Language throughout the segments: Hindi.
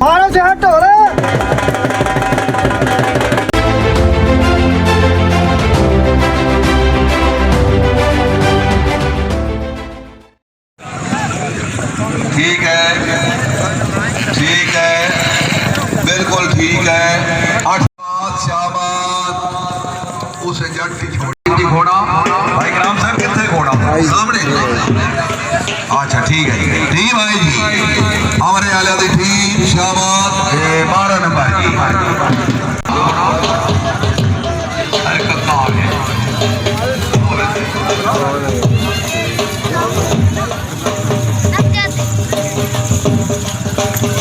मारो से हटो रे। ठीक है, ठीक है, बिल्कुल ठीक है। 8 शाबाश। उस जट की छोटी घोड़ा भाई ग्राम साहब कितने घोड़ा सामने। अच्छा ठीक है ठीक भाई जी। हमारे आलिया दी टीम शाबाश 12 नंबर जी।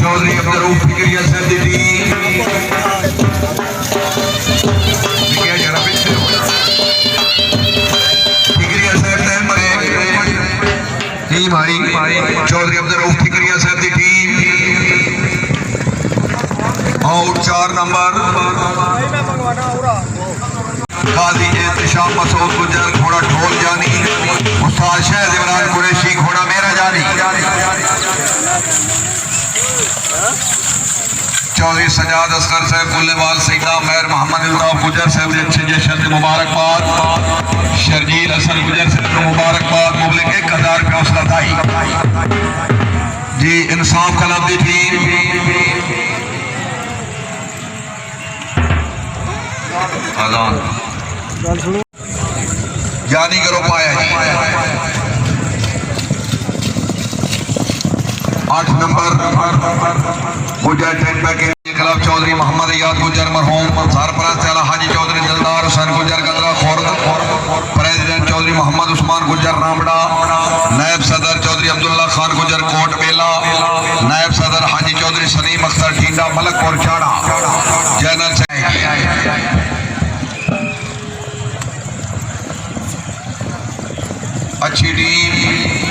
चौधरी अब्दुल रऊफ फिक्रिया साहब दी टीम भाई चौधरी अब्दुल रऊफ फिक्रिया साहब की टीम आउट 4 नंबर काजी एहतशाम मसूद गुजर घोड़ा ढोल जानी उस्ताद शहद इमरान कुरैशी घोड़ा मेरा जानी चौधरी सजाद असगर साहब गुल्लेवाल सईदा मेहर मोहम्मद अल्ताफ गुजर साहब ने अच्छे जश्न मुबारकबाद शर्जील हसन गुजर साहब को मुबारकबाद मुबलिक 1000 रुपया हौसला अफजाई जी इंसाफ क्लब की टीम अजान जानी करो पाया जी 8 नंबर गुजर टेंट के खिलाफ चौधरी मोहम्मद अयाद गुजर मरहूम सरपरस्त आला हाजी चौधरी दिलदार हुसैन गुजर गदरा खुर्द प्रेसिडेंट चौधरी मोहम्मद उस्मान गुजर रामड़ा नायब सदर चौधरी अब्दुल्ला खान गुजर कोट बेला नायब सदर हाजी चौधरी सलीम अख्तर ठींडा मलकपुर चाड़ा जनरल अच्छी टीम